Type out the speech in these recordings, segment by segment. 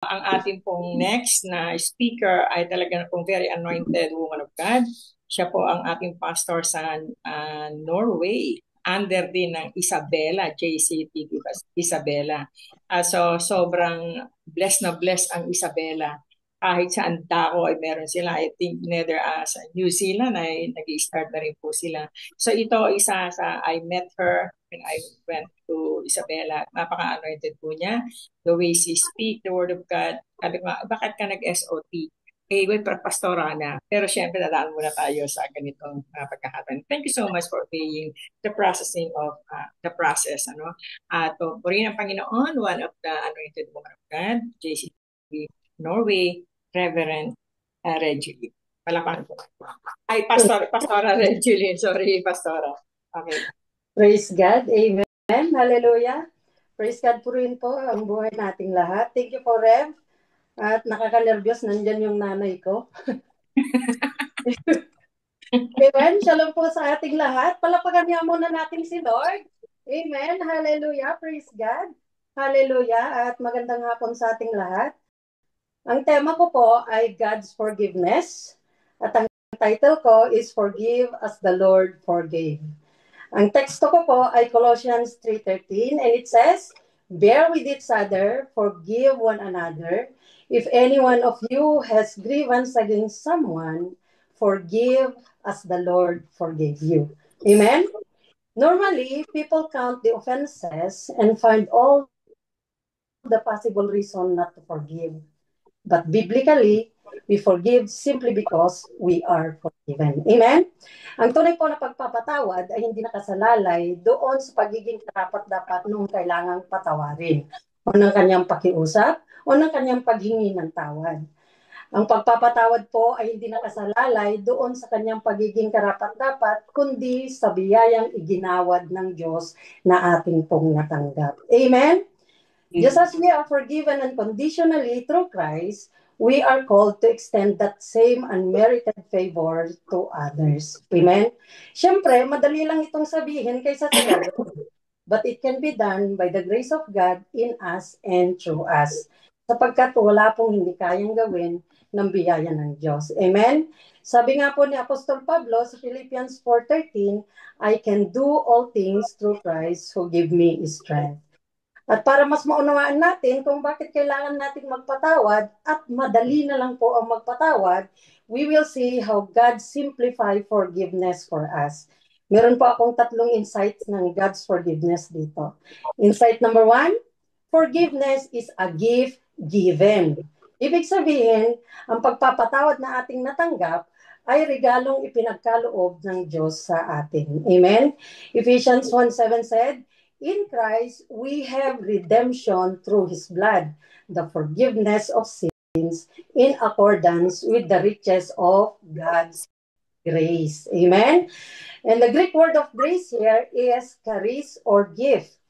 Ang ating pong next na speaker ay talaga pong very anointed woman of God. Siya po ang ating pastor sa Norway. Under din ng Isabela, JCT Isabela. So sobrang blessed na blessed ang Isabela. Kahit saan dako ay meron sila. I think nether sa New Zealand ay nag-i-start na rin po sila. So ito isa sa I met her when I went to Isabela. Napaka-anointed po niya the way she speak the word of God. Sabi ko, bakit ka nag-SOT? Eh, well, pastora na. Pero syempre, dadaan muna tayo sa ganitong pagkakataon. Thank you so much for being the processing of the process. Ano? At purihin ang Panginoon, one of the anointed woman of God, JCB Norway, Reverend Reggie. Palapan po. Ay, Pastora Reggie. Sorry, Pastora. Okay. Praise God. Amen. Hallelujah. Praise God po rin po ang buhay nating lahat. Thank you po, Rev. At nakaka-nervyos, nandyan yung nanay ko. Amen. Shalom po sa ating lahat. Palapagan niya muna natin si Lord. Amen. Hallelujah. Praise God. Hallelujah. At magandang hapon sa ating lahat. Ang tema ko po ay God's Forgiveness. At ang title ko is Forgive as the Lord Forgave. Ang teksto ko po ay Colossians 3:13 and it says, bear with each other, forgive one another. If any one of you has grievance against someone, forgive as the Lord forgave you. Amen? Normally, people count the offenses and find all the possible reason not to forgive. But biblically, we forgive simply because we are forgiven. Amen? Ang tunay po na pagpapatawad ay hindi nakasalalay doon sa pagiging karapat-dapat nung kailangang patawarin o ng kanyang pakiusap o ng kanyang paghingi ng tawad. Ang pagpapatawad po ay hindi nakasalalay doon sa kanyang pagiging karapat-dapat, kundi sa biyayang iginawad ng Diyos na ating pong natanggap. Amen? Just as we are forgiven unconditionally through Christ, we are called to extend that same unmerited favor to others. Amen? Siyempre, madali lang itong sabihin kaysa sa gawin. But it can be done by the grace of God in us and through us. Sapagkat wala pong hindi kayang gawin ng biyaya ng Diyos. Amen? Sabi nga po ni Apostol Pablo sa Philippians 4:13, I can do all things through Christ who give me strength. At para mas maunawaan natin kung bakit kailangan nating magpatawad at madali na lang po ang magpatawad, we will see how God simplify forgiveness for us. Meron po akong tatlong insights ng God's forgiveness dito. Insight number 1, forgiveness is a gift given. Ibig sabihin, ang pagpapatawad na ating natanggap ay regalong ipinagkaloob ng Diyos sa atin. Amen? Ephesians 1:7 said, in Christ, we have redemption through His blood, the forgiveness of sins in accordance with the riches of God's grace. Amen? And the Greek word of grace here is charis or gift.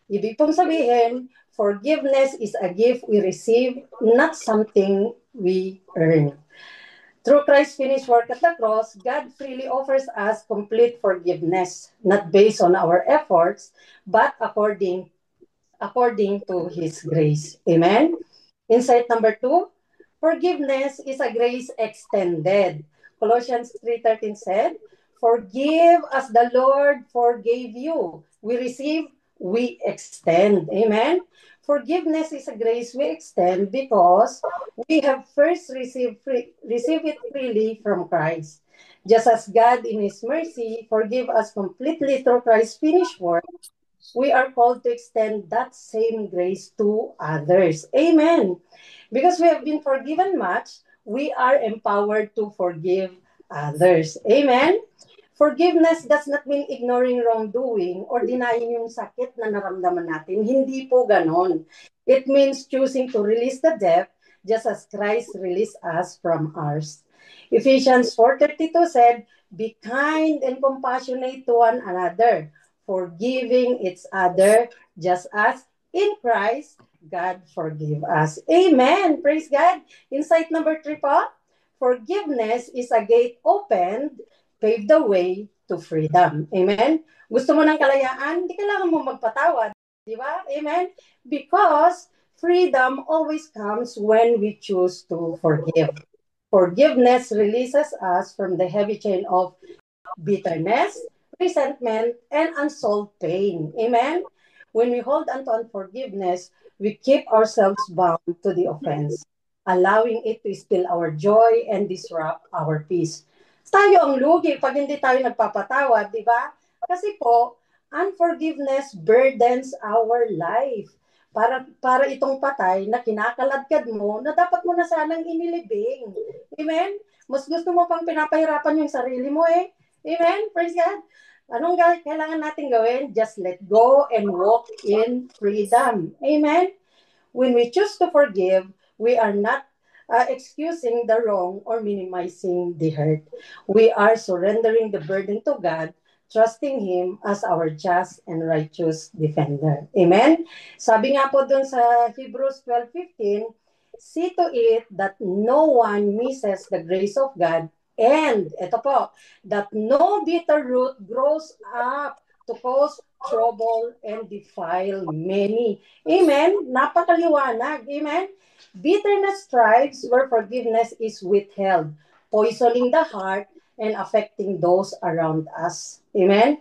Ibig pong sabihin, forgiveness is a gift we receive, not something we earn. Through Christ's finished work at the cross, God freely offers us complete forgiveness, not based on our efforts, but according to His grace. Amen? Insight number 2, forgiveness is a grace extended. Colossians 3:13 said, forgive as the Lord forgave you. We receive, we extend. Amen? Forgiveness is a grace we extend because we have first received it freely from Christ. Just as God in His mercy forgive us completely through Christ's finished work, we are called to extend that same grace to others. Amen. Because we have been forgiven much, we are empowered to forgive others. Amen. Forgiveness does not mean ignoring wrongdoing or denying yung sakit na naramdaman natin. Hindi po ganon. It means choosing to release the debt just as Christ released us from ours. Ephesians 4:32 said, be kind and compassionate to one another, forgiving each other just as in Christ God forgive us. Amen. Praise God. Insight number 3 po, forgiveness is a gate opened, pave the way to freedom. Amen? Gusto mo ng kalayaan, hindi kailangan mo magpatawad. Di ba? Amen? Because Freedom always comes when we choose to forgive. Forgiveness releases us from the heavy chain of bitterness, resentment, and unsolved pain. Amen? When we hold on to unforgiveness, we keep ourselves bound to the offense, allowing it to steal our joy and disrupt our peace. Tayo ang lugi pag hindi tayo nagpapatawad, di ba? Kasi po, unforgiveness burdens our life. Para itong patay na kinakaladkad mo na dapat mo na sanang inilibing. Amen? Mas gusto mo pang pinapahirapan yung sarili mo eh. Amen? Praise God. Anong kailangan natin gawin? Just let go and walk in freedom. Amen? When we choose to forgive, we are not excusing the wrong or minimizing the hurt. We are surrendering the burden to God, trusting Him as our just and righteous defender. Amen? Sabi nga po dun sa Hebrews 12:15, see to it that no one misses the grace of God, and, ito po, that no bitter root grows up to cause trouble and defile many. Amen? Napakaliwanag. Amen? Bitterness thrives where forgiveness is withheld, poisoning the heart and affecting those around us. Amen?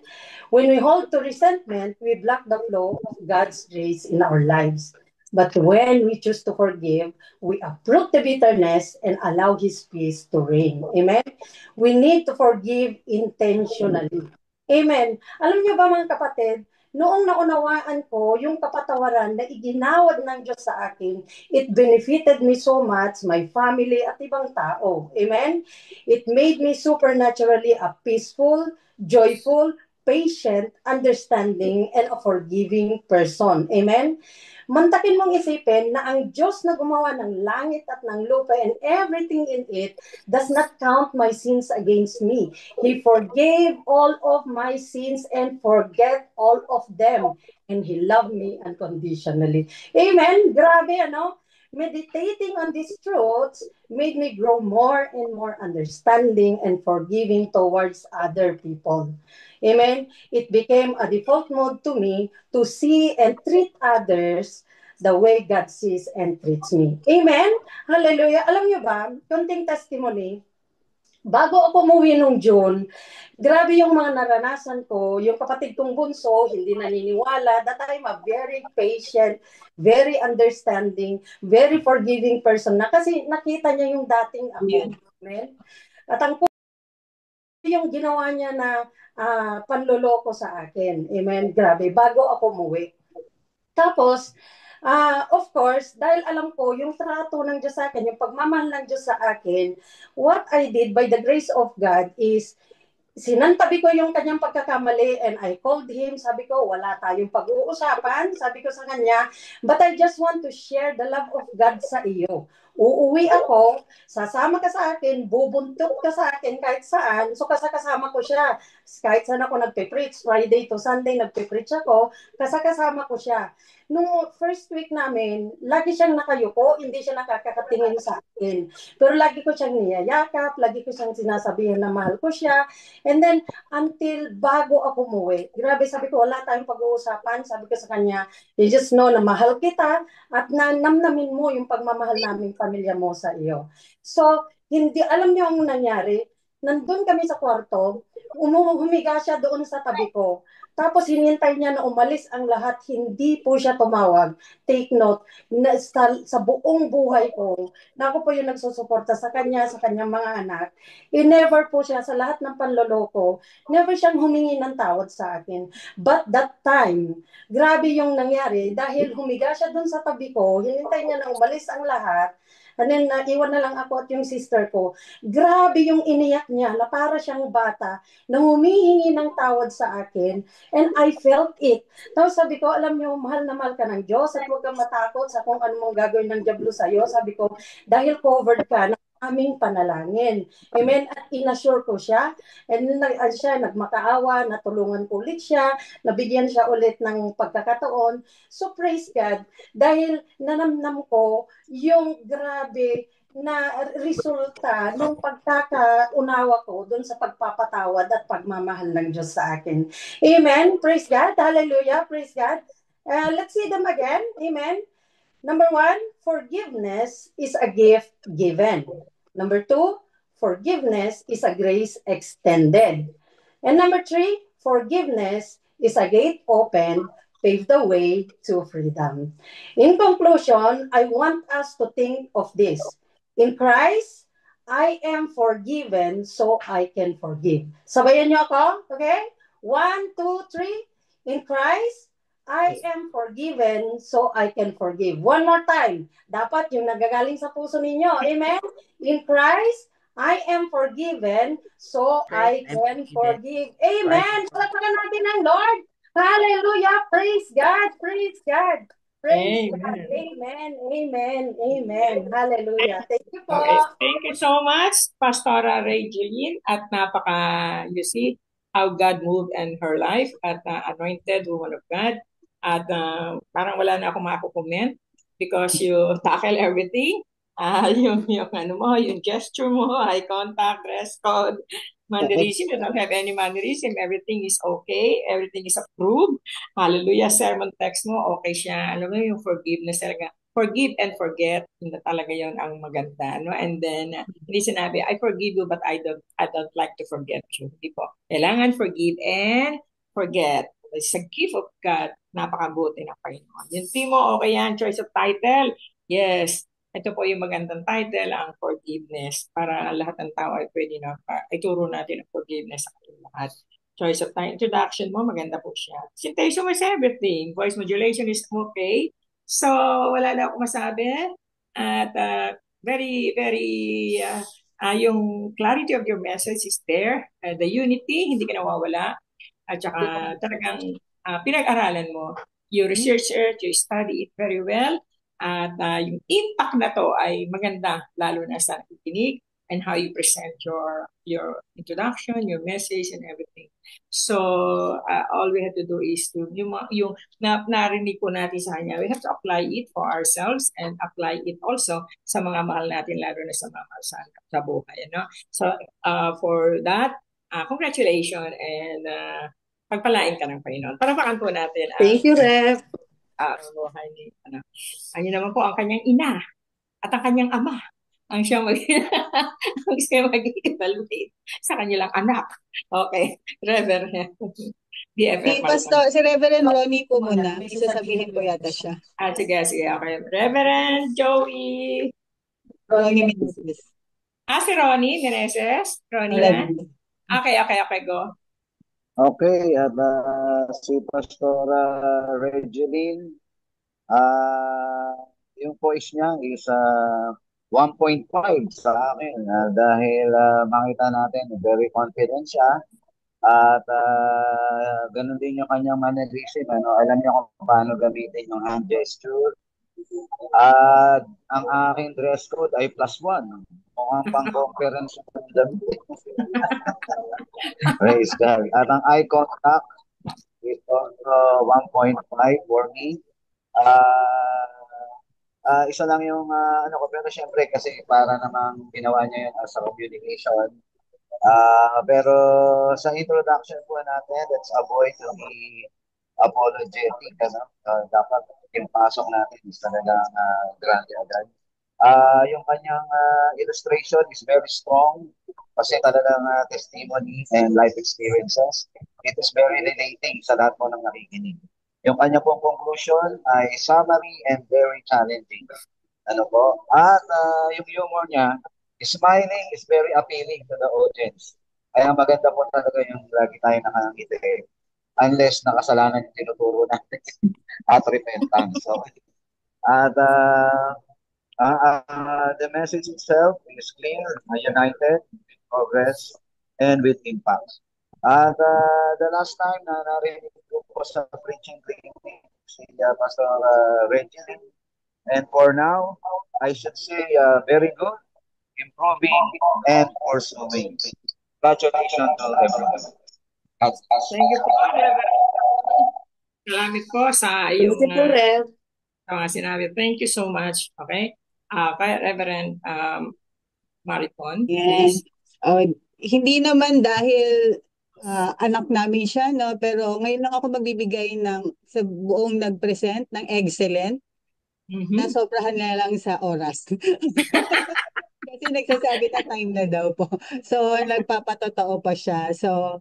When we hold to resentment, we block the flow of God's grace in our lives. But when we choose to forgive, we uproot the bitterness and allow His peace to reign. Amen? We need to forgive intentionally. Amen. Alam niyo ba mga kapatid, noong naunawaan ko yung kapatawaran na iginawad ng Diyos sa akin, it benefited me so much, my family at ibang tao. Amen? It made me supernaturally a peaceful, joyful, patient, understanding, and a forgiving person. Amen? Mantakin mong isipin na ang Diyos na gumawa ng langit at ng lupa and everything in it does not count my sins against me. He forgave all of my sins and forget all of them. And He loved me unconditionally. Amen? Grabe, ano? Meditating on these truths made me grow more and more understanding and forgiving towards other people. Amen? It became a default mode to me to see and treat others the way God sees and treats me. Amen? Hallelujah. Alam niyo ba, konting testimony, bago ako umuwi nung June, grabe yung mga naranasan ko. Yung kapatid kong bunso, hindi naniniwala. That I'm a very patient, very understanding, very forgiving person na kasi nakita niya yung dating ako. Amen? At ang yung ginawa niya na panloloko sa akin. Amen? Grabe. Bago ako umuwi. Tapos, of course, dahil alam ko, yung trato ng Diyos sa akin, yung pagmamahal ng Diyos sa akin, what I did by the grace of God is, sinantabi ko yung kanyang pagkakamali and I called him. Sabi ko, wala tayong pag-uusapan. Sabi ko sa kanya, but I just want to share the love of God sa iyo. Uuwi ako, sasama ka sa akin, bubuntot ka sa akin kahit saan. So kasama ko siya. Kahit saan ako nagpe-preach, Friday to Sunday nagpe-preach ako, kasama ko siya. Nung first week namin, lagi siyang nakayuko, hindi siya nakakatingin sa akin. Pero lagi ko siyang niyayakap, lagi ko siyang sinasabihan na mahal ko siya. And then, until bago ako umuwi, grabe, sabi ko, wala tayong pag-uusapan. Sabi ko sa kanya, you just know na mahal kita at namnamin mo yung pagmamahal naming pamilya mo sa iyo. So, hindi, alam niyo ang nangyari, nandun kami sa kwarto, humiga siya doon sa tabi ko. Tapos hinintay niya na umalis ang lahat, hindi po siya tumawag. Take note, na sa buong buhay ko, na ako po yung nagsusuporta sa kanya, sa kanyang mga anak, never po siya sa lahat ng panloloko, never siyang humingi ng tawad sa akin. But that time, grabe yung nangyari, dahil humiga siya dun sa tabi ko, hinintay niya na umalis ang lahat, and then iwan na lang ako at yung sister ko. Grabe yung iniyak niya na para siyang bata na humihingi ng tawad sa akin. And I felt it. Tapos sabi ko, alam niyo, mahal na mahal ka ng Diyos at huwag kang matakot sa kung ano mong gagawin ng Diablo sa'yo. Sabi ko, dahil covered ka ng aming panalangin. Amen? At inassure ko siya. And then siya, nagmakaawa, natulungan ko ulit siya, nabigyan siya ulit ng pagkakataon. So praise God. Dahil nanamnam ko yung grabe na resulta ng pagkakaunawa ko doon sa pagpapatawad at pagmamahal ng Diyos sa akin. Amen. Praise God. Hallelujah. Praise God. Let's see them again. Amen. Number one, forgiveness is a gift given. Number two, forgiveness is a grace extended. And number three, forgiveness is a gate open, pave the way to freedom. In conclusion, I want us to think of this. In Christ, I am forgiven so I can forgive. Sabayan niyo ako? Okay? One, two, three. In Christ, I am forgiven so I can forgive. One more time. Dapat yung nagagaling sa puso ninyo. Amen? In Christ, I am forgiven so I can forgive. Amen. Palakpakan natin ang Lord. Hallelujah. Praise God. Praise God. Praise God. Amen. Amen. Amen. Hallelujah. Thank you po. Okay. Thank you so much, Pastora Regeline. At you see how God moved in her life at anointed woman of God. At parang wala na akong mako-comment because you tackle everything. Yung ano mo, yung gesture mo, eye contact, dress code, mannerism. You don't have any mannerism. Everything is okay. Everything is approved. Hallelujah. Sermon text mo, okay siya. Alam mo yung forgiveness talaga. Forgive and forget, na talaga yon ang maganda, no? And then hindi sinabi I forgive you but I don't like to forget you. Hindi po. Kailangan forgive and forget. It's a gift of God. Napakabuti ng Panginoon. Yung Timo, okay yan, choice of title. Yes. Ito po yung magandang title, ang forgiveness. Para lahat ng tao ay pwede na ituro natin ang forgiveness sa ating lahat. Choice of title. Introduction mo, maganda po siya. Citation is everything. Voice modulation is okay. So, wala na ako masabi. At very, very, yung clarity of your message is there. The unity, hindi ka nawawala. At saka talagang pinag-aralan mo. You research it, you study it very well. At yung impact na to ay maganda, lalo na sa nakikinig and how you present your introduction, your message, and everything. So, all we have to do is to, yung narinig po natin sa kanya, we have to apply it for ourselves and apply it also sa mga mahal natin, lalo na sa mga mahal sa buhay. No? So, for that, congratulations and pagpalain ka ng Panginoon. Parapakan po natin. Thank you, Rev. Buhay ni, ano naman po ang kanyang ina at ang kanyang ama ang siyang ang siyang mag-evaluate sa kanilang anak. Okay, Reverend. Si Pastor, si Reverend Ronnie po muna. May sasabihin po yata siya. Sige, okay. Reverend Joey. Ronnie Meneses. Si Ronnie Meneses? Ronnie na? Okay, go. Okay, at si Pastora Regeline, yung voice niya is 1.5 sa akin dahil makita natin very confident siya at ganun din yung kanyang mannerism. Alam niya kung paano gamitin yung hand gesture. At ang aking dress code ay +1. Mukhang pang-conference ng damit. Praise God. At ang eye contact is also 1.5 for me. Isa lang yung pero syempre kasi para namang ginawa niya yun as a communication. Pero sa introduction po natin, let's avoid to be apologetic. Dapat yung pasok natin is talagang grande agad. Yung kanyang illustration is very strong kasi talagang testimony and life experiences. It is very relating sa lahat po ng nakikinig. Yung kanya pong conclusion ay summary and very challenging. Ano po? At yung humor niya, smiling is very appealing to the audience. Kaya maganda po talaga yung lagi tayo nakangiti. Unless nakasalanan yung tinuturo natin at repentance. So, at the message itself is clear, united, progress, and with impact. At the last time na narinig ko po sa preaching clinic si Pastor Regeline, and for now, I should say very good, improving, and pursuing. Congratulations to everyone. Thank you po, Reverend. Salamat po sa iyong sinabi. Thank you so much. Okay? Kaya Reverend Maricon, yes. Hindi naman dahil anak namin siya, no? Pero ngayon lang ako magbibigay sa buong nag-present ng excellent. nasobrahan na lang sa oras. Kasi nagsasabi na time na daw po. So, nagpapatotoo pa siya. So,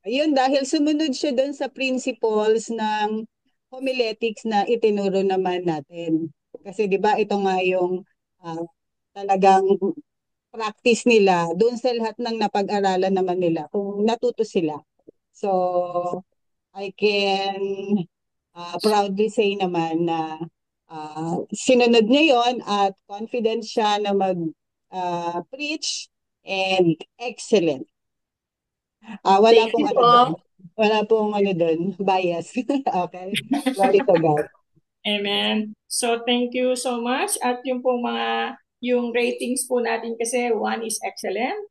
yun dahil sumunod siya doon sa principles ng homiletics na itinuro naman natin. Kasi 'di ba ito nga yung talagang practice nila doon sa lahat ng napag-aralan naman nila kung natuto sila. So I can proudly say naman na sinunod niya yon at confident siya na mag-preach and excellent. Wala Thank pong you ano doon. po. Wala pong ano doon, bias. Okay? Glory to God. Amen. So thank you so much. At yung ratings po natin kasi 1 is excellent,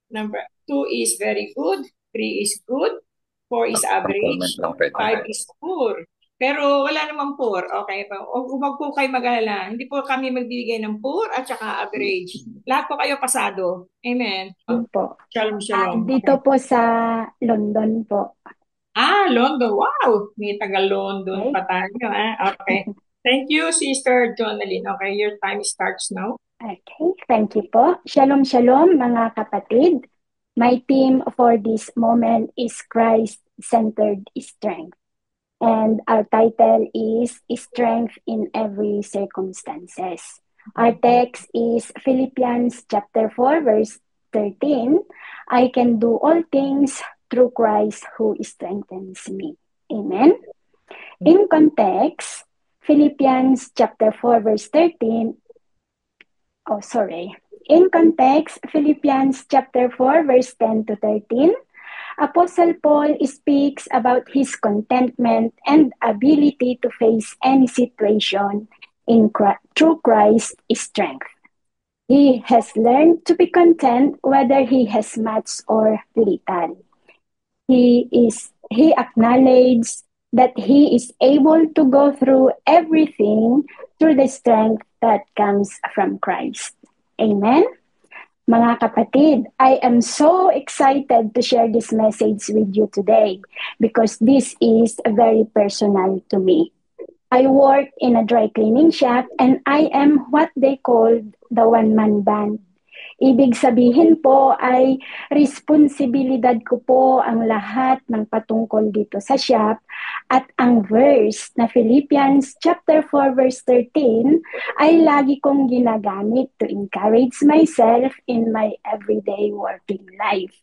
number 2 is very good, 3 is good, 4 is average, 5 is poor. Pero wala namang poor, okay? Huwag po kayo mag-alala. Hindi po kami magbibigay ng poor at saka average. Lahat po kayo pasado. Amen. Po. Shalom, shalom. Dito po sa London po. London. Wow! May taga-London pa tayo. Okay. Thank you, Sister Jonalyn. Okay, your time starts now. Okay, thank you po. Shalom, shalom mga kapatid. My theme for this moment is Christ-centered strength. And our title is Strength in Every Circumstances. Our text is Philippians chapter 4, verse 13. I can do all things through Christ who strengthens me. Amen. In context, Philippians chapter 4, verse 13. In context, Philippians chapter 4, verse 10 to 13. Apostle Paul speaks about his contentment and ability to face any situation through Christ's strength. He has learned to be content whether he has much or little. He acknowledged that he is able to go through everything through the strength that comes from Christ. Amen? Mga kapatid, I am so excited to share this message with you today because this is very personal to me. I work in a dry cleaning shop and I am what they call the one-man band. Ibig sabihin po ay responsibilidad ko po ang lahat ng patungkol dito sa shop at ang verse na Philippians chapter 4 verse 13 ay lagi kong ginagamit to encourage myself in my everyday working life.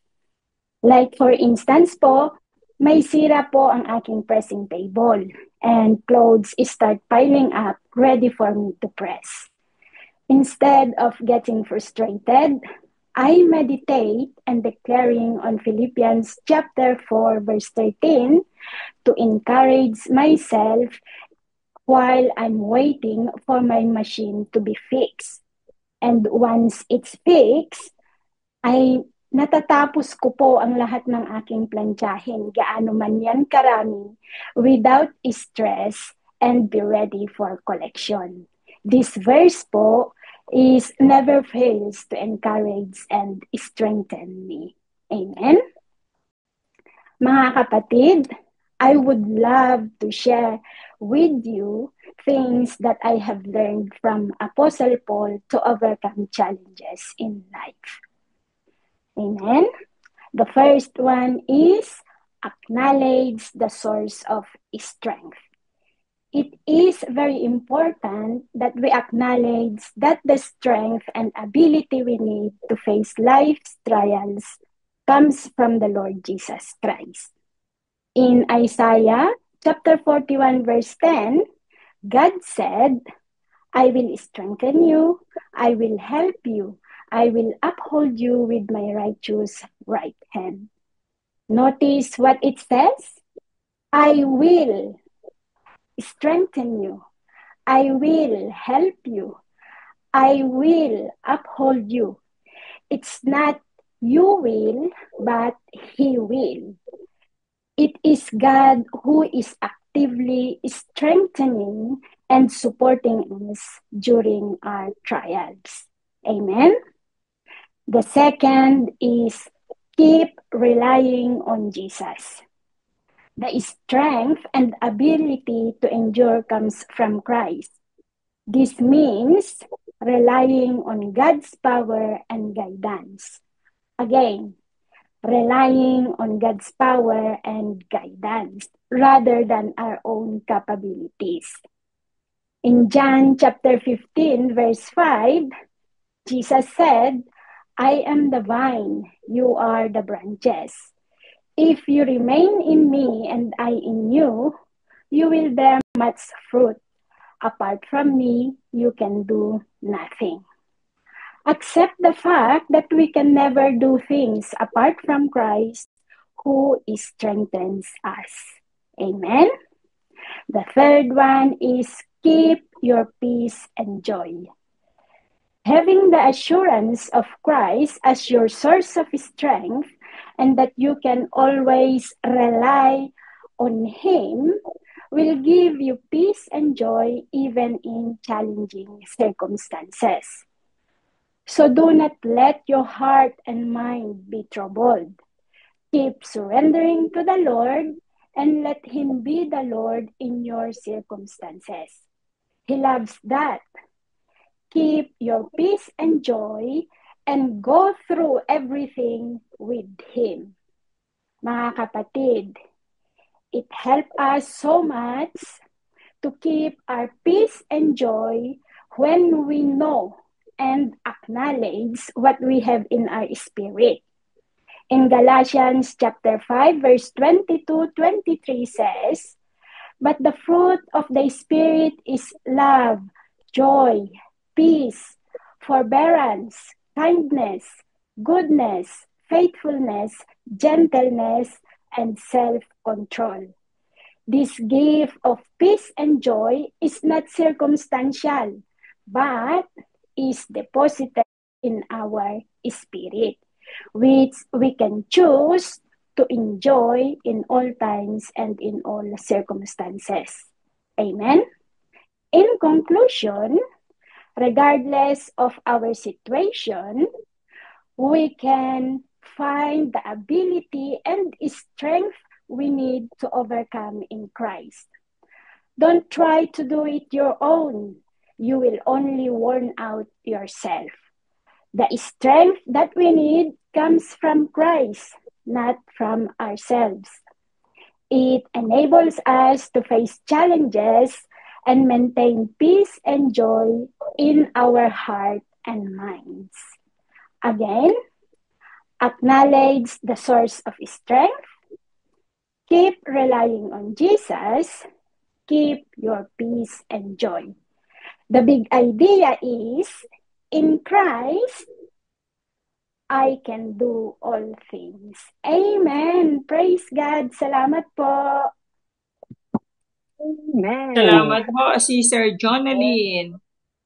Like for instance po, may sira po ang aking pressing table and clothes start piling up ready for me to press. Instead of getting frustrated, I meditate and declaring on Philippians chapter 4 verse 13 to encourage myself while I'm waiting for my machine to be fixed. And once it's fixed, ay natatapos ko po ang lahat ng aking plantsahin, gaano man yan karami, without stress and be ready for collection. This verse po is never fails to encourage and strengthen me. Amen? Mga kapatid, I would love to share with you things that I have learned from Apostle Paul to overcome challenges in life. Amen? The first one is acknowledge the source of strength. It is very important that we acknowledge that the strength and ability we need to face life's trials comes from the Lord Jesus Christ. In Isaiah chapter 41 verse 10, God said, I will strengthen you, I will help you, I will uphold you with my righteous right hand. Notice what it says? I will strengthen you. I will help you. I will uphold you. It's not you will, but He will. It is God who is actively strengthening and supporting us during our trials. Amen? The second is keep relying on Jesus. The strength and ability to endure comes from Christ. This means relying on God's power and guidance. Again, relying on God's power and guidance rather than our own capabilities. In John chapter 15, verse 5, Jesus said, I am the vine, you are the branches. If you remain in me and I in you, you will bear much fruit. Apart from me, you can do nothing. Accept the fact that we can never do things apart from Christ, who strengthens us. Amen. The third one is keep your peace and joy. Having the assurance of Christ as your source of strength and that you can always rely on Him will give you peace and joy even in challenging circumstances. So do not let your heart and mind be troubled. Keep surrendering to the Lord and let Him be the Lord in your circumstances. He loves that. Keep your peace and joy and go through everything with Him. Mga kapatid, it helps us so much to keep our peace and joy when we know and acknowledge what we have in our spirit. In Galatians chapter 5, verse 22-23 says, but the fruit of the Spirit is love, joy, peace, forbearance, kindness, goodness, faithfulness, gentleness, and self-control. This gift of peace and joy is not circumstantial, but is deposited in our spirit, which we can choose to enjoy in all times and in all circumstances. Amen? In conclusion, regardless of our situation, we can find the ability and strength we need to overcome in Christ. Don't try to do it your own. You will only worn out yourself. The strength that we need comes from Christ, not from ourselves. It enables us to face challenges and maintain peace and joy in our heart and minds. Again, acknowledge the source of strength. Keep relying on Jesus. Keep your peace and joy. The big idea is, in Christ, I can do all things. Amen. Praise God. Salamat po. Amen. Salamat po, Sister Jonalyn.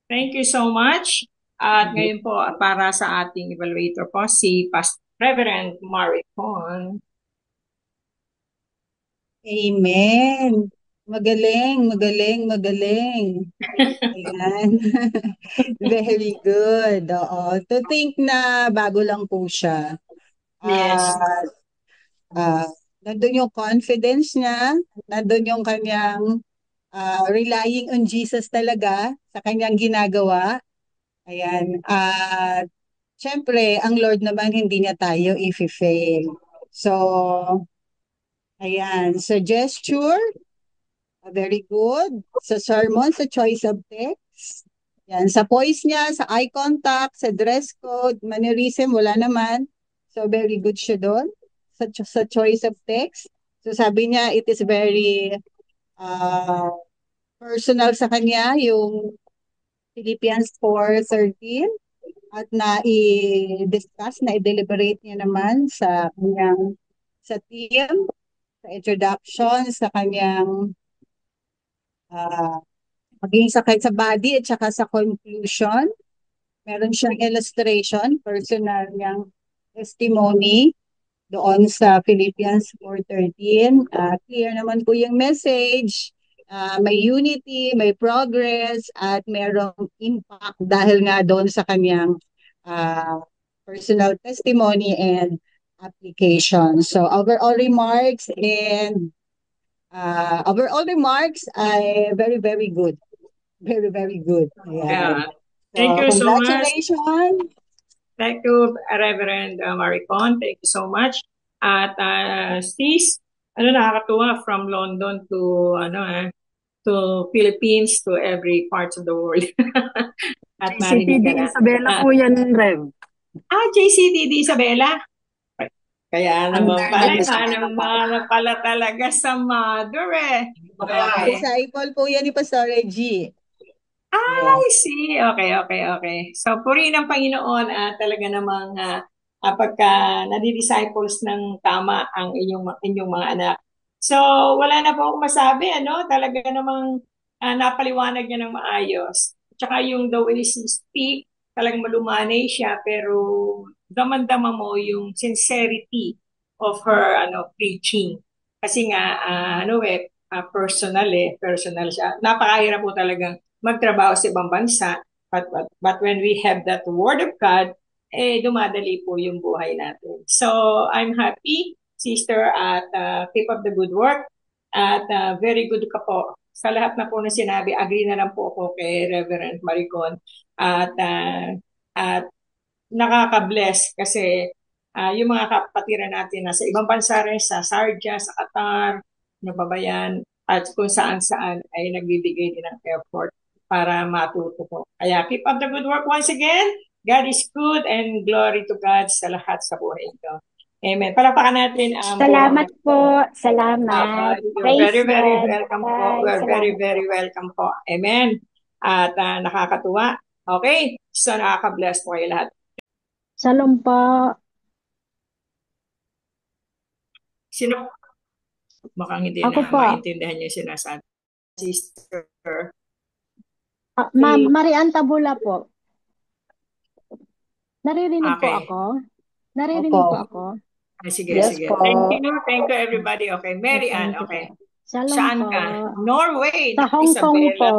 Thank you so much. At ngayon po, para sa ating evaluator po, si Reverend Maricon. Amen. Magaling, magaling, magaling. Ayan. Very good. Oo. To think na bago lang po siya. Yes. Nandun yung confidence niya, nandun yung kanyang relying on Jesus talaga sa kanyang ginagawa. Ayan. At syempre, ang Lord naman hindi niya tayo i-fail. So, ayan. Sa gesture, very good. Sa sermon, sa choice of text. Yan. Sa poise niya, sa eye contact, sa dress code, mannerism, wala naman. So, very good siya doon. Sa choice of text. So, sabi niya, it is very personal sa kanya, yung Philippians 4:13. At na-i-discuss, na-i-deliberate niya naman sa kanyang sa team, sa introduction, sa kanyang maging sa body at saka sa conclusion. Meron siyang illustration, personal niyang testimony doon sa Philippians 4:13. Clear naman po yung message. May unity, may progress, at merong impact dahil nga doon sa kanyang personal testimony and application. So overall remarks and Overall remarks ay very, very good. Very, very good. Yeah. Ayan. Thank So, you so much. congratulations. Thank you, Reverend Maricon. Thank you so much. At sis, nakakatuwa from London to Philippines to every part of the world. At marinig ka JCTD na. Isabela po yan, Rev. JCTD Isabela. Kaya naman pala, Understand. mana pala talaga sa mother eh. Okay. Disciple po yan ni Pastor Reggie. I see. Okay. So, purihin ng Panginoon talaga namang pagka nadi-disciples ng tama ang inyong mga anak. So, wala na po akong masabi, Talaga namang napaliwanag niya ng maayos. Tsaka yung the way she speak, talagang malumanay siya, pero damang-dama mo yung sincerity of her preaching. Kasi nga, personal siya. Napakahirap po talagang magtrabaho sa ibang bansa. But when we have that Word of God, dumadali po yung buhay natin. So, I'm happy, sister, at keep up the good work. At very good ka po. Sa lahat na po na sinabi, agree na lang po ako kay Reverend Maricon. At nakaka-bless kasi yung mga kapatiran natin na sa ibang bansa rin, sa Sharjah, sa Qatar, nababayan, at kung saan-saan ay nagbibigay din ng effort para matuto ko. Kaya keep up the good work once again. God is good and glory to God sa lahat sa buhay ito. Amen. Palakpakan natin ang Salamat po. Salamat. You're very, Praise very God. welcome po. Bye. We're very, Salamat very po. welcome po. Amen. At nakakatuwa. Okay? So nakaka-bless po kayo lahat. Shalom po. Sino? Mukhang hindi Ako na po. maintindihan yung sinasabi. Sister. Ma'am Marian Tabula po. Naririnig po Okay. ako? Naririnig po ako? Sige. Yes po. Thank you everybody. Okay, Mary Ann, Thank you okay. po. Shalom Saan po. ka? Norway, Sa Hong Kong Isabela. po.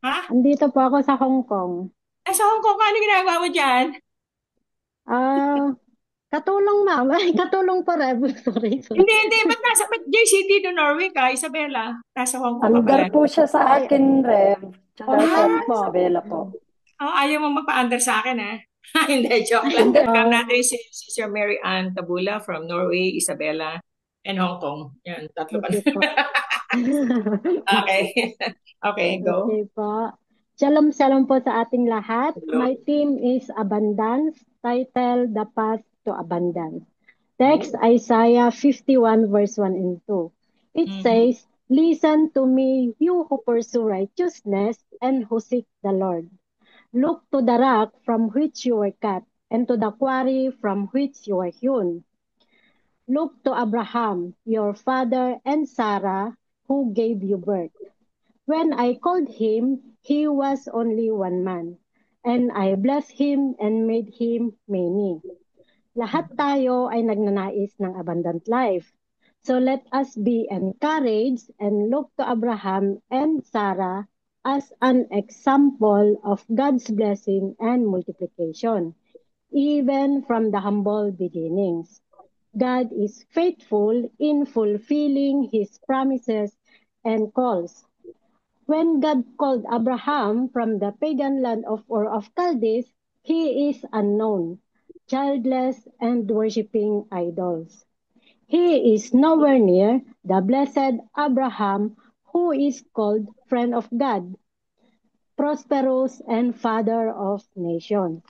Ha? Andito po ako sa Hong Kong. Sa Hong Kong ka, ano ginagawa mo dyan? Katulong ma'am. Ay, katulong po, Rev. Sorry. Hindi. Ba't JCT do Norway ka, Isabela? Nasa Hong Kong ka Andar pala. po siya sa akin, Rev. Tsaka Oo sa nga po. Isabela po. Ayaw mo magpa-under sa akin, ha? Hindi, joke lang. Welcome natin si Sister Mary Ann Tabula from Norway, Isabela, and Hong Kong. Yan, tatlo pa. Okay po. Okay, go. Okay po. Shalom po sa ating lahat. My theme is Abundance, title The Path to Abundance. Text Isaiah 51 verse 1 and 2. It says, "Listen to me, you who pursue righteousness and who seek the Lord. Look to the rock from which you were cut, and to the quarry from which you were hewn. Look to Abraham, your father, and Sarah, who gave you birth. When I called him, he was only one man, and I blessed him and made him many." Lahat tayo ay nagnanais ng abundant life. So let us be encouraged and look to Abraham and Sarah as an example of God's blessing and multiplication, even from the humble beginnings. God is faithful in fulfilling His promises and calls. When God called Abraham from the pagan land of Ur of Chaldees, he is unknown, childless, and worshipping idols. He is nowhere near the blessed Abraham, who is called friend of God, prosperous, and father of nations.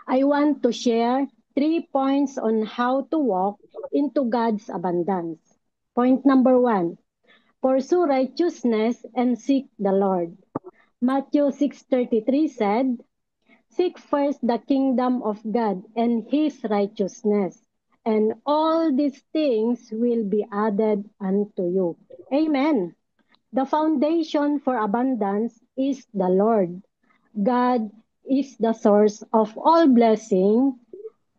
I want to share 3 points on how to walk into God's abundance. Point number 1. Pursue righteousness and seek the Lord. Matthew 6:33 said, "Seek first the kingdom of God and His righteousness, and all these things will be added unto you." Amen. The foundation for abundance is the Lord. God is the source of all blessing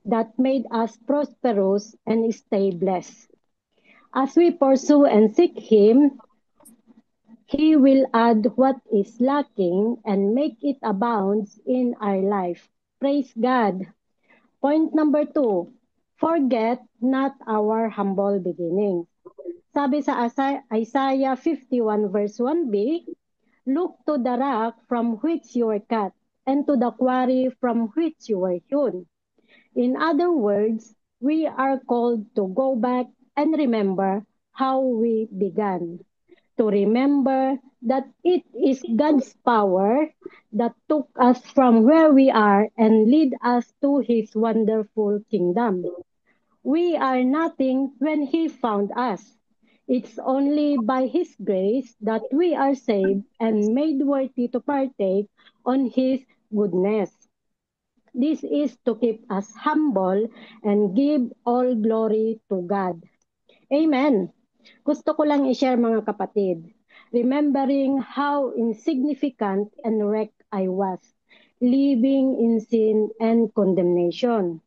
that made us prosperous and stay blessed. As we pursue and seek Him, He will add what is lacking and make it abound in our life. Praise God. Point number 2, forget not our humble beginnings. Sabi sa Isaiah 51 verse 1b, "Look to the rock from which you were cut, and to the quarry from which you were hewn." In other words, we are called to go back and remember how we began. To remember that it is God's power that took us from where we are and lead us to His wonderful kingdom. We are nothing when He found us. It's only by His grace that we are saved and made worthy to partake on His goodness. This is to keep us humble and give all glory to God. Amen. Gusto ko lang i-share mga kapatid, remembering how insignificant and wrecked I was, living in sin and condemnation,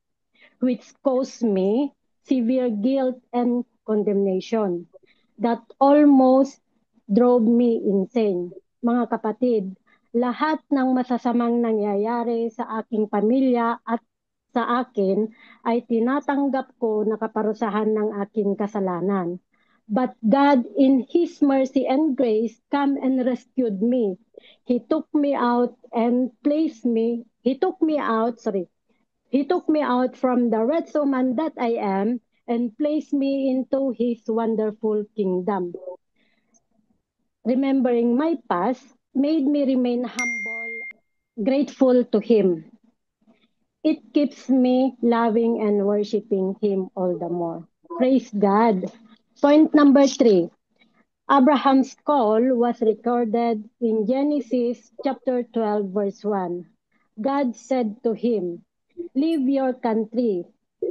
which caused me severe guilt and condemnation that almost drove me insane. Mga kapatid, lahat ng masasamang nangyayari sa aking pamilya at sa akin ay tinatanggap ko na kaparusahan ng aking kasalanan. But God, in His mercy and grace, came and rescued me. He took me out from the wretched man that I am and placed me into His wonderful kingdom. Remembering my past made me remain humble, grateful to Him. It keeps me loving and worshiping Him all the more. Praise God. Point number 3. Abraham's call was recorded in Genesis chapter 12 verse 1. God said to him, "Leave your country,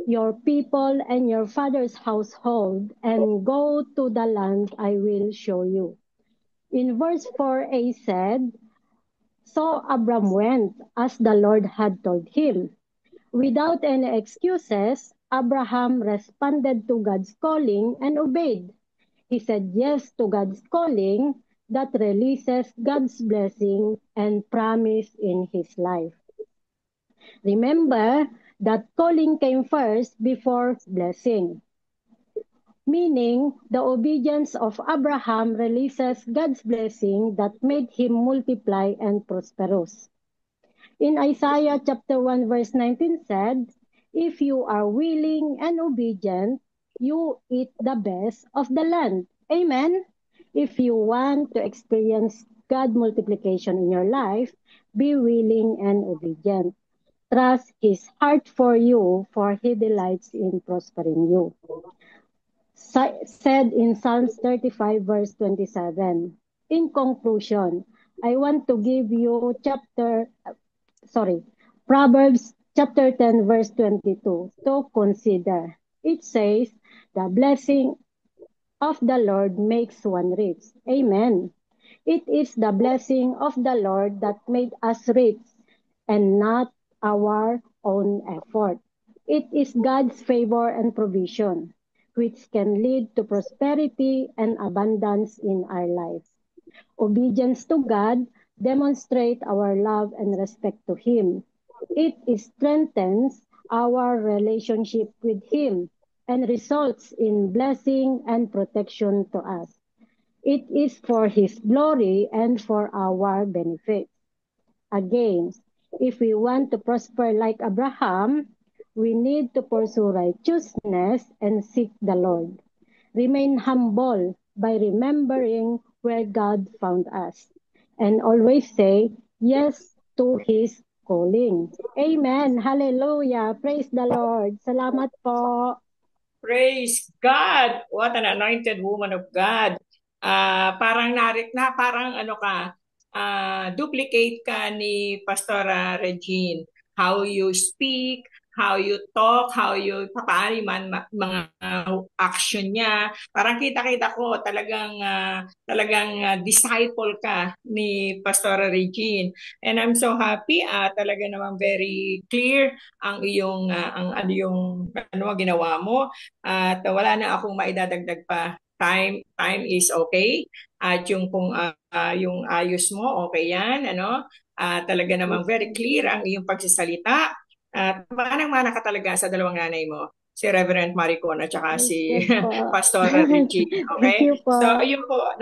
your people, and your father's household, and go to the land I will show you." In verse 4a said, "So Abram went as the Lord had told him." Without any excuses, Abraham responded to God's calling and obeyed. He said yes to God's calling that releases God's blessing and promise in his life. Remember that calling came first before blessing, meaning the obedience of Abraham releases God's blessing that made him multiply and prosperous. In Isaiah chapter 1 verse 19 said, "If you are willing and obedient, you eat the best of the land." Amen? If you want to experience God multiplication in your life, be willing and obedient. Trust His heart for you, for He delights in prospering you. Said in Psalms 35 verse 27. In conclusion, I want to give you Proverbs chapter 10 verse 22 to consider. It says, "The blessing of the Lord makes one rich." Amen. It is the blessing of the Lord that made us rich and not our own effort. It is God's favor and provision, which can lead to prosperity and abundance in our lives. Obedience to God demonstrates our love and respect to Him. It strengthens our relationship with Him and results in blessing and protection to us. It is for His glory and for our benefit. Again, if we want to prosper like Abraham, we need to pursue righteousness and seek the Lord. Remain humble by remembering where God found us, and always say yes to His calling. Amen. Hallelujah. Praise the Lord. Salamat po. Praise God! What an anointed woman of God. Parang duplicate ka ni Pastora Regine. How you speak, how you talk, paano man mga action niya. Parang kita-kita ko talagang disciple ka ni Pastora Regine. And I'm so happy, talaga namang very clear ang iyong ginawa mo. At wala na akong maidadagdag pa. Time is okay. At yung yung ayos mo, okay yan, talaga namang very clear ang iyong pagsasalita. At manang-mana ka talaga sa dalawang nanay mo. si Reverend Maricon at saka si Yes po. Pastor Regine. Thank Okay? you po. So, yun po,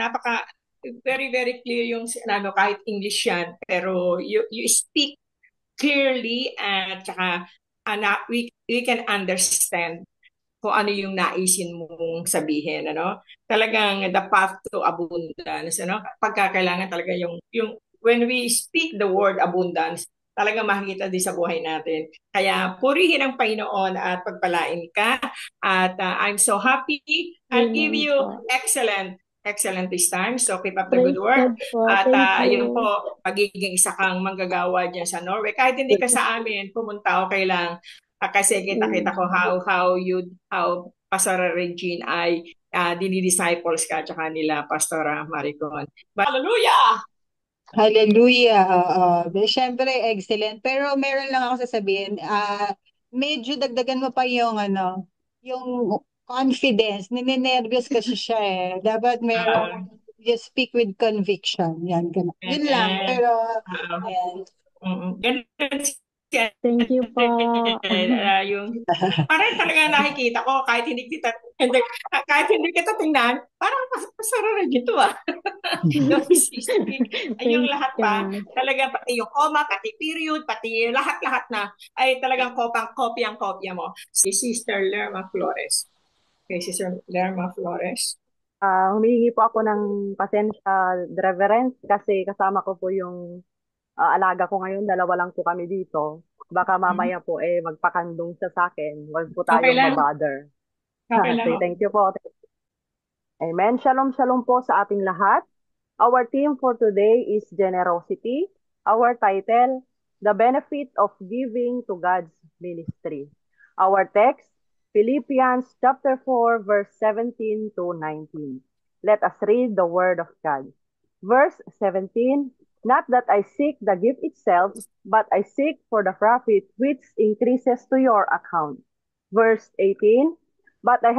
very, very clear yung, kahit English yan, pero you speak clearly at saka we can understand kung ano yung naisin mong sabihin, ano? Talagang the path to abundance, ano? Pagkakailangan talaga yung when we speak the word abundance, talaga makikita din sa buhay natin. Kaya purihin ang Panginoon at pagpalain ka. At I'm so happy. I'll give Amen you po. excellent this time. So keep up the good Praise work. God po. At Thank yun you. po, pagiging isa kang manggagawa dyan sa Norway. Kahit hindi ka sa amin, pumunta okay lang. Kasi kita-kita ko how Pastor Regine ay dinidisciples ka tsaka nila Pastora Maricon. Hallelujah! Hallelujah. Oo. Siyempre, excellent. Pero meron lang ako sasabihin. Medyo dagdagan mo pa yung yung confidence. Ninenervyos kasi siya eh. Dapat Uh, just speak with conviction. Yan, ganun. Yun lang. and, Pero, uh, ayan. ganun siya. Thank you po. Yung parang talaga nakikita ko kahit hindi kita tingnan, parang pasarara gito yung speak, yung Praise lahat pa, God. talaga pati yung comma, pati period, pati lahat-lahat na ay talagang kopyang-kopya mo. Si Sister Lerma Flores. Okay, Sister Lerma Flores. Humihingi po ako ng pasensya, reverend, kasi kasama ko po yung alaga ko ngayon. Dalawa lang po kami dito. Baka mamaya po magpakandong siya sa akin. Huwag po Okay tayong lang. mabother. Okay lang. So, thank you po. Amen. Shalom, shalom po sa ating lahat. Our theme for today is generosity. Our title, The Benefit of Giving to God's Ministry. Our text, Philippians chapter 4, verse 17 to 19. Let us read the word of God. Verse 17, not that I seek the gift itself, but I seek for the profit which increases to your account. Verse 18, but I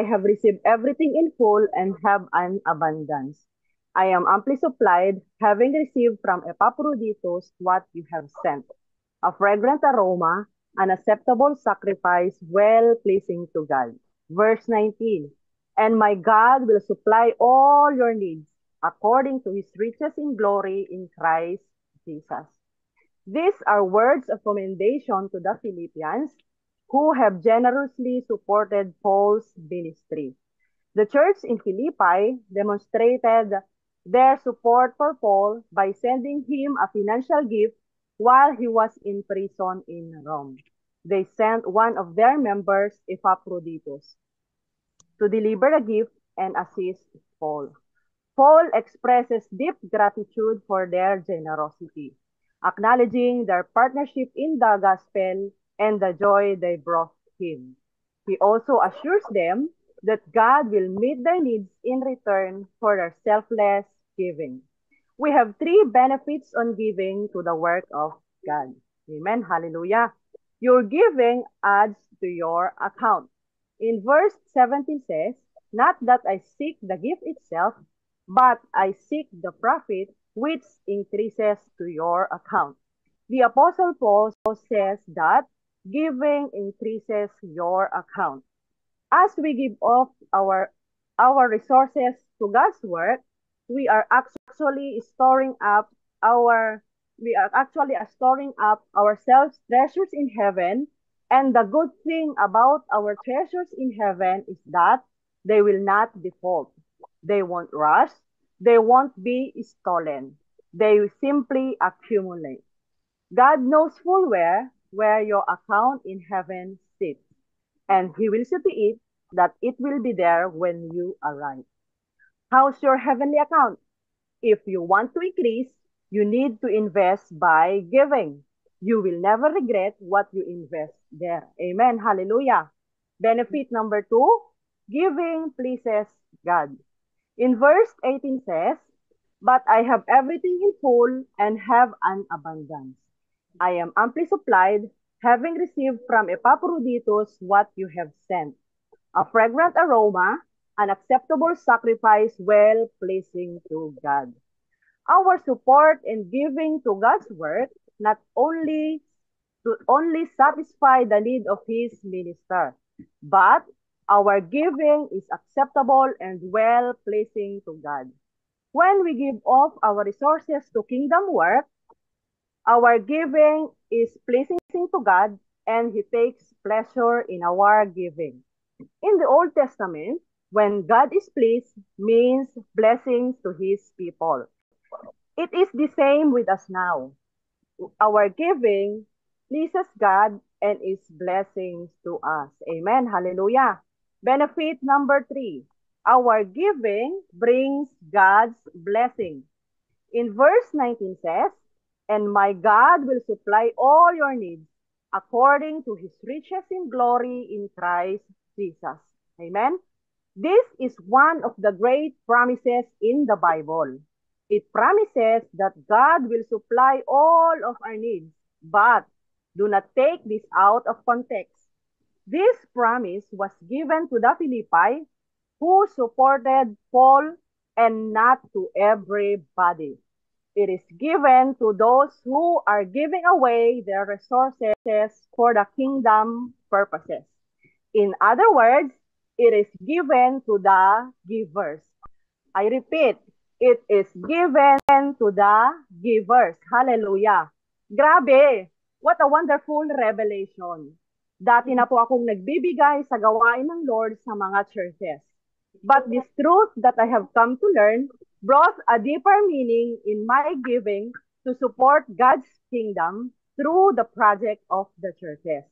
have received everything in full and have an abundance. I am amply supplied, having received from Epaphroditus what you have sent, a fragrant aroma, an acceptable sacrifice, well-pleasing to God. Verse 19, and my God will supply all your needs according to his riches in glory in Christ Jesus. These are words of commendation to the Philippians who have generously supported Paul's ministry. The church in Philippi demonstrated their support for Paul by sending him a financial gift while he was in prison in Rome. They sent one of their members, Epaphroditus, to deliver a gift and assist Paul. Paul expresses deep gratitude for their generosity, acknowledging their partnership in the gospel and the joy they brought him. He also assures them that God will meet their needs in return for their selfless giving. We have three benefits on giving to the work of God. Amen. Hallelujah. Your giving adds to your account. In verse 17 says, not that I seek the gift itself, but I seek the profit which increases to your account. The Apostle Paul says that giving increases your account. As we give off our resources to God's work, we are actually storing up ourselves treasures in heaven. And the good thing about our treasures in heaven is that they will not default. They won't rust. They won't be stolen. They will simply accumulate. God knows full well where your account in heaven sits, and he will see to it that it will be there when you arrive. How's your heavenly account? If you want to increase, you need to invest by giving. You will never regret what you invest there. Amen. Hallelujah. Benefit number 2, giving pleases God. In verse 18 says, but I have everything in full and have an abundance. I am amply supplied, having received from Epaphroditus what you have sent, a fragrant aroma, an acceptable sacrifice, well-pleasing to God. Our support in giving to God's work not only to only satisfy the need of his minister, but our giving is acceptable and well-pleasing to God. When we give off our resources to kingdom work, our giving is pleasing to God, and He takes pleasure in our giving. In the Old Testament, when God is pleased, means blessings to His people. It is the same with us now. Our giving pleases God and is blessings to us. Amen. Hallelujah. Benefit number 3. Our giving brings God's blessing. In verse 19 says, "And my God will supply all your needs according to his riches in glory in Christ Jesus." Amen. This is one of the great promises in the Bible. It promises that God will supply all of our needs, but do not take this out of context. This promise was given to the Philippi who supported Paul and not to everybody. It is given to those who are giving away their resources for the kingdom purposes. In other words, it is given to the givers. I repeat, it is given to the givers. Hallelujah. Grabe! What a wonderful revelation. Dati na po akong nagbibigay sa gawain ng Lord sa mga churches. But this truth that I have come to learn brought a deeper meaning in my giving to support God's kingdom through the project of the churches.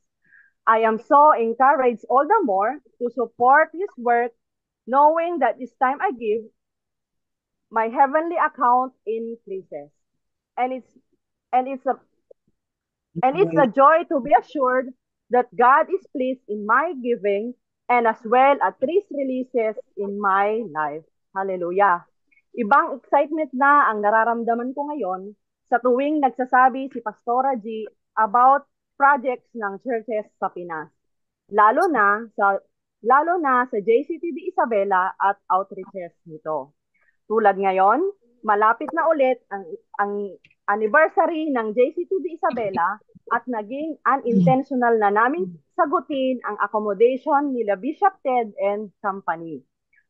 I am so encouraged all the more to support His work, knowing that each time I give, my heavenly account increases. And it's a joy to be assured that God is pleased in my giving and as well as His releases in my life. Hallelujah. Ibang excitement na ang nararamdaman ko ngayon sa tuwing nagsasabi si Pastora G about projects ng churches sa Pinas. Lalo na sa JCTD Isabela at outreaches nito. Tulad ngayon, malapit na ulit ang anniversary ng JCTD Isabela at naging unintentional na namin sagutin ang accommodation nila Bishop Ted and Company.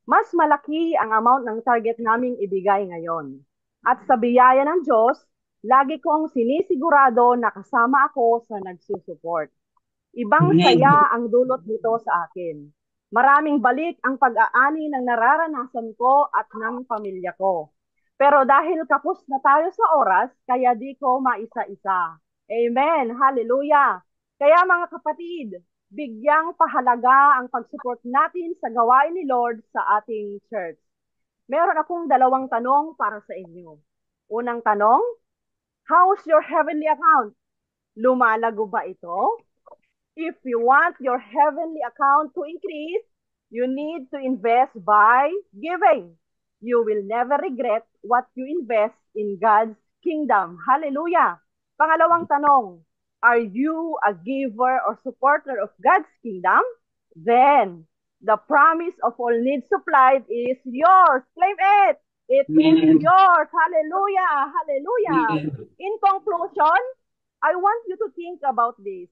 Mas malaki ang amount ng target naming ibigay ngayon. At sa biyaya ng Diyos, lagi kong sinisigurado na kasama ako sa nagsusupport. Ibang saya ang dulot nito sa akin. Maraming balik ang pag-aani ng nararanasan ko at ng pamilya ko. Pero dahil kapos na tayo sa oras, kaya di ko maisa-isa. Amen. Hallelujah. Kaya mga kapatid, bigyang pahalaga ang pag-support natin sa gawain ni Lord sa ating church. Meron akong 2 tanong para sa inyo. Unang tanong, how's your heavenly account? Lumalago ba ito? If you want your heavenly account to increase, you need to invest by giving. You will never regret what you invest in God's kingdom. Hallelujah! Pangalawang tanong, are you a giver or supporter of God's kingdom? Then, the promise of all needs supplied is yours. Claim it! It is yours. Hallelujah! Hallelujah! In conclusion, I want you to think about this.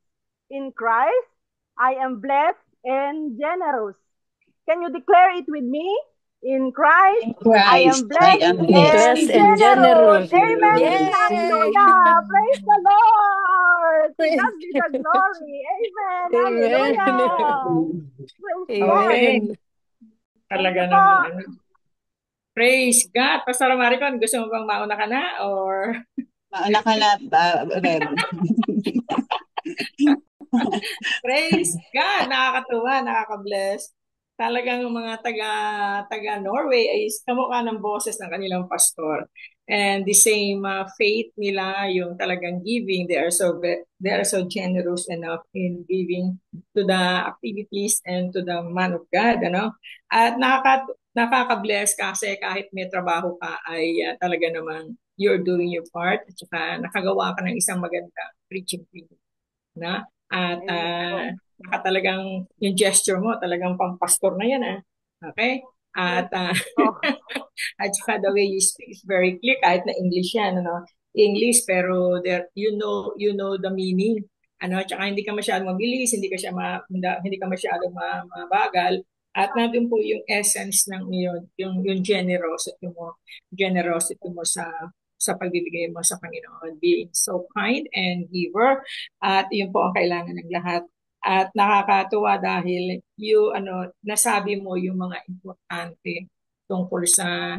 In Christ, I am blessed and generous. Can you declare it with me? In Christ, I am blessed and generous. Amen. Yay! Hallelujah. Praise the Lord. To Praise God be the glory. Amen. Amen. Hallelujah. Praise God. Okay. Talaga Thank you po. naman. Praise God. Pastor Maricon, gusto mo bang mauna ka na? Or Mauna ka na, Reb. praise God. Nakakatuwa, nakaka-bless. Talagang mga taga Norway ay kamukha ng boses ng kanilang pastor. And the same faith nila, yung talagang giving, they are so generous enough in giving to the activities and to the man of God, ano? At nakaka-bless kasi kahit may trabaho ka ay talaga namang you're doing your part at saka nakagawa ka ng isang magandang preaching clinic na at talagang yung gesture mo talagang pang-pastor na yan okay at at saka the way you speak is very clear kahit na English yan English pero there you know the meaning Tsaka hindi ka masyadong mabilis, hindi ka masyadong mabagal. At nandun po yung essence ng yung generosity mo sa pagbibigay mo sa Panginoon, being so kind and giver. At yun po ang kailangan ng lahat. At nakakatuwa dahil nasabi mo yung mga importante tungkol sa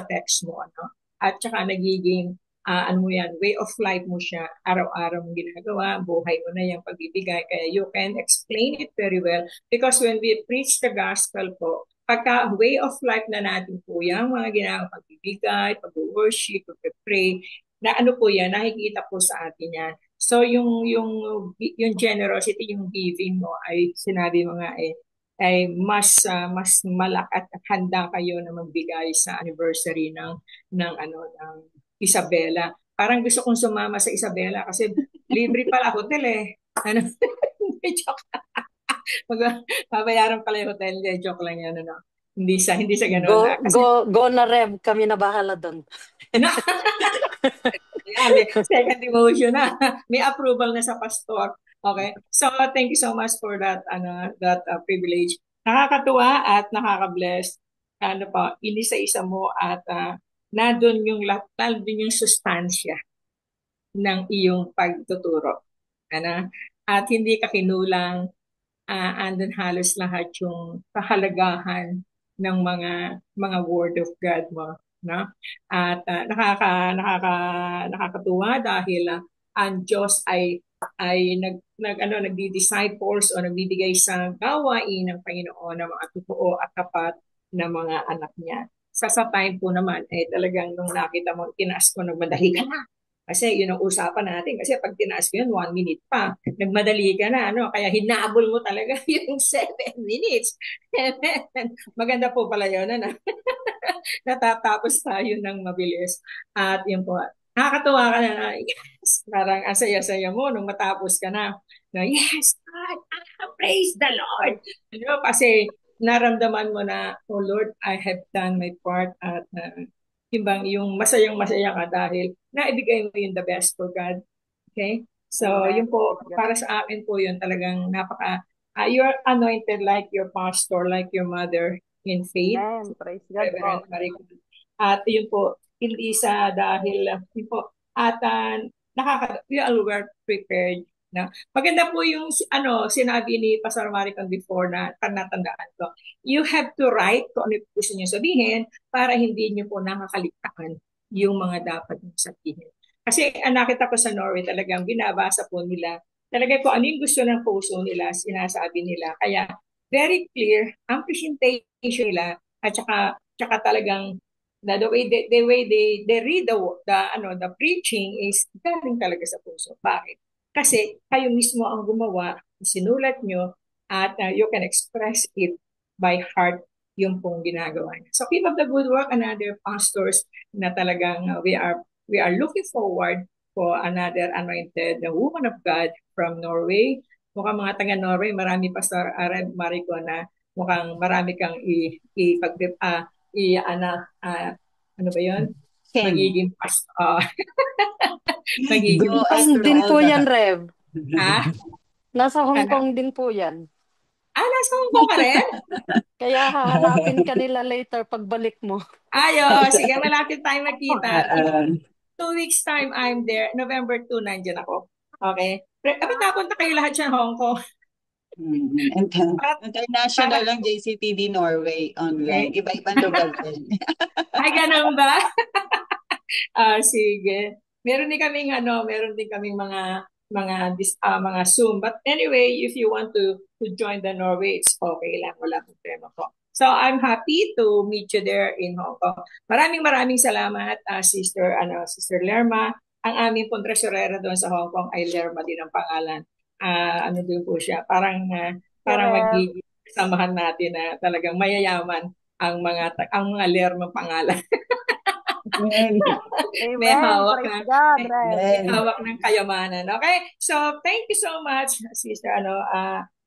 text mo, At saka nagiging way of life mo siya, araw-araw mong ginagawa, buhay mo na yung pagbibigay. Kaya you can explain it very well. Because when we preach the gospel po, pagka way of life na natin po yung mga ginagawa, pagbibigay, pag-worship, pag-pray, na po yan, nakikita po sa atin yan. So yung generosity, yung giving mo ay sinabi mo nga ay mas malak at handa kayo na magbigay sa anniversary ng Isabela. Parang gusto kong sumama sa Isabela kasi libre pala hotel eh. Joke. Babayaran pala yung hotel. Joke lang yan. Hindi sa ganun. Kasi, Go na Rev, kami na bahala doon. second demotion na. May approval na sa pastor. Okay. So thank you so much for that privilege. Nakakatuwa at nakaka-bless. Inisa-isa mo at nandun yung sustansya ng iyong pagtuturo. At hindi ka kinulang, andun halos lahat yung kahalagahan ng mga word of God mo. At nakakatuwa dahil ang Diyos ay nagdi-disciples o nagbibigay sa gawain ng Panginoon ng mga totoo at tapat na mga anak niya. Sa time po naman, talagang nung nakita mo, tinaas ko, nagmadali ka na. Kasi yun ang usapan natin. Kasi pag tinaas ko yun, 1 minute pa. Nagmadali ka na, Kaya hinabol mo talaga yung 7 minutes. Maganda po pala yun, Natatapos tayo ng mabilis. At yun po, nakakatuwa ka na, yes, parang ang saya-saya mo nung matapos ka na yes, God, praise the Lord. Kasi naramdaman mo na, oh Lord, I have done my part at yung masayang-masaya ka dahil naibigay mo yung the best for God. Okay? So, yun po, para sa akin po yun talagang you're anointed like your pastor, like your mother in faith. Amen. Praise God po. At yun po, hindi sa dahil, yun po, at we all were prepared. Maganda po yung sinabi ni Pastor Maricon before na natandaan ko. You have to write kung ano gusto niyo sabihin para hindi niyo po nakakaligtaan yung mga dapat niyo sabihin. Kasi nakita ko sa Norway talagang binabasa po nila talaga po ano yung gusto ng puso nila, sinasabi nila. Kaya very clear ang presentation nila at saka talagang the way they read the preaching is galing talaga sa puso. Bakit? Kasi kayo mismo ang gumawa, sinulat nyo, at you can express it by heart yung pong ginagawa niya. So keep up the good work, another pastors na talagang we are looking forward for another anointed woman of God from Norway. Mukhang mga taga-Norway, marami Pastor Arad Marico na mukhang marami kang ano ba yun? Magiging pastor. Magiging pastor din po yan, Rev. Nasa Hong Ano? Kong din po yan. Nasa Hong Kong ka rin? Kaya hahanapin ka nila later pagbalik mo. Sige, malapit tayo magkita. 2 weeks time, I'm there. November 2, nandyan ako. Okay? Dapat napunta kayo lahat sa Hong Kong. International lang JCTV Norway online. Iba-ibang lugar din. Ay, ganun ba? Sige. Meron din kaming mga Zoom. But anyway, if you want to join the Norway, it's okay lang. Wala problema po. So I'm happy to meet you there in Hong Kong. Maraming salamat, Sister Lerma. Ang aming pong tresurera doon sa Hong Kong ay Lerma din ang pangalan. Din po siya. Parang magiging samahan natin na talagang mayayaman ang mga Lerma pangalan. May hawak ng kayamanan. Okay? So, thank you so much, Sister.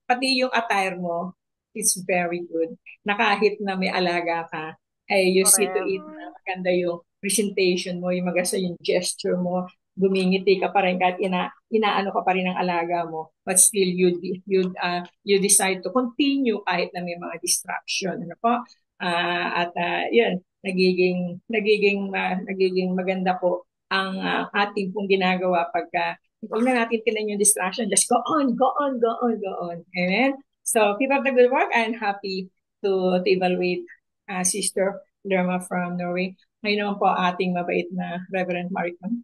Pati yung attire mo, it's very good. Na kahit na may alaga ka, you see to it na maganda yung presentation mo, yung gesture mo, gumingiti ka pa rin kahit inaano ka pa rin ng alaga mo, but still you decide to continue kahit na may mga distraction. Ano po? Yun, nagiging maganda po ang ating pong ginagawa pagka huwag na natin tinan yung distraction. Just go on, go on, go on, go on. Amen? So keep up the good work. I'm happy to evaluate Sister Lerma from Norway. Ngayon naman po ating mabait na Reverend Maricon.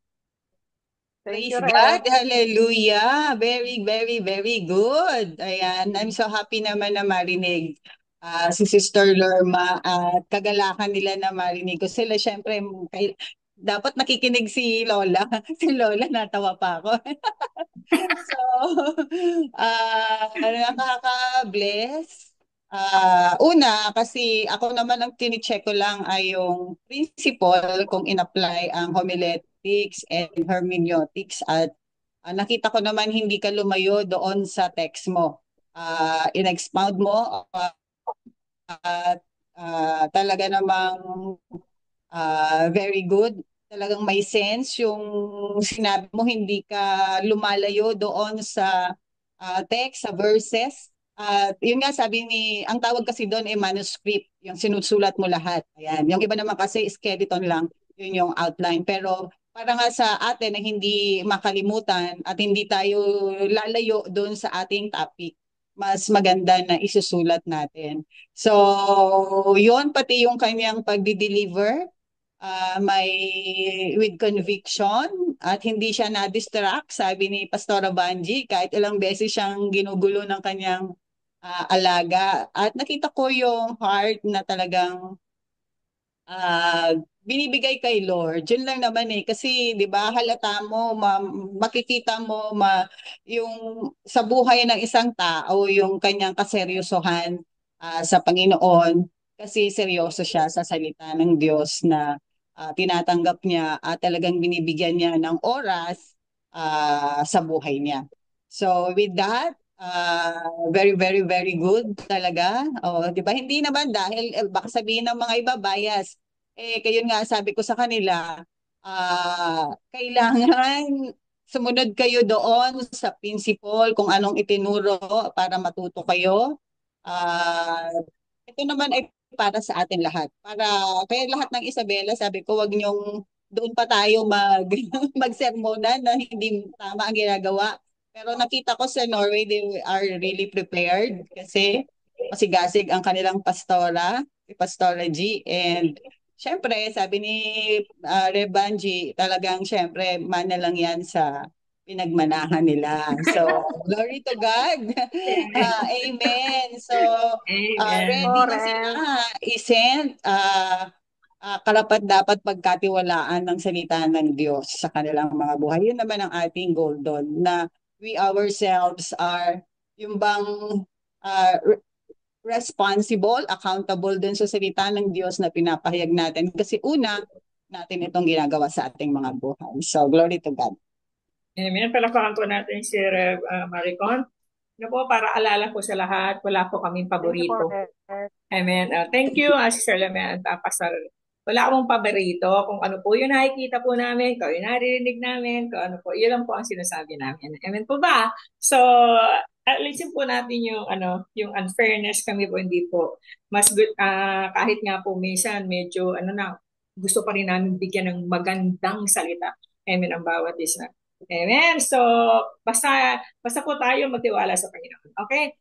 Thank Praise you, God. Rev. Hallelujah. Very, very, very good. Ayan. I'm so happy naman na marinig si Sister Lorma at kagalakan nila na marinig ko sila. Siyempre, dapat nakikinig si Lola. Si Lola, natawa pa ako. So, nakaka-bless. Una, kasi ako naman ang tinicheck ko lang ay yung principle kung in-apply ang homiletics and hermeneutics at nakita ko naman hindi ka lumayo doon sa text mo. In-expound mo at talaga namang very good. Talagang may sense yung sinabi mo, hindi ka lumalayo doon sa text, sa verses. At yun nga sabi ang tawag kasi doon ay manuscript, yung sinusulat mo lahat. Ayan. Yung iba naman kasi skeleton lang, yun yung outline. Pero para nga sa atin na hindi makalimutan at hindi tayo lalayo doon sa ating topic, mas maganda na isusulat natin. So, yun pati yung kanyang pagdi-deliver may with conviction at hindi siya na-distract, sabi ni Pastora Banji, kahit ilang beses siyang ginugulo ng kanyang alaga. At nakita ko yung heart na talagang binibigay kay Lord. Yun lang naman kasi 'di ba halata mo, makikita mo yung sa buhay ng isang tao yung kanyang kaseryosohan sa Panginoon kasi seryoso siya sa salita ng Diyos na tinatanggap niya at talagang binibigyan niya ng oras sa buhay niya. So with that, very, very, very good talaga. O, di ba? Hindi naman dahil baka sabihin ng mga iba bias. Kayo nga sabi ko sa kanila, kailangan sumunod kayo doon sa principle kung anong itinuro para matuto kayo. Ito naman ay para sa atin lahat. Kaya lahat ng Isabela, sabi ko, wag niyong doon pa tayo magsermonan na hindi tama ang ginagawa. Pero nakita ko sa Norway, they are really prepared kasi masigasig ang kanilang pastora, si Pastora G. And syempre, sabi ni Rebanji, talagang syempre, mana lang yan sa pinagmanahan nila. So, glory to God. Amen. So, Amen. ready na sila i-send karapat dapat pagkatiwalaan ng salita ng Diyos sa kanilang mga buhay. Yun naman ang ating goal doon, na we ourselves are yung bang responsible, accountable dun sa salita ng Diyos na pinapahayag natin. Kasi una, natin itong ginagawa sa ating mga buhay. So, glory to God. Amen. Palakpakan po natin si Rev Maricon. Ano po, para alala po sa lahat, wala po kaming Thank you, paborito. Rev. Amen. Thank you, Sister Lemay at Pastor. Wala akong paborito. Kung ano po yung nakikita po namin, kung yung naririnig namin, kung ano po, yun lang po ang sinasabi namin. Amen po ba? So, alisin po natin yung unfairness, kami po hindi po. Mas good, kahit nga po minsan medyo gusto pa rin namin bigyan ng magandang salita. Amen ang bawat isa. Amen. So, basta po tayo magtiwala sa Panginoon. Okay?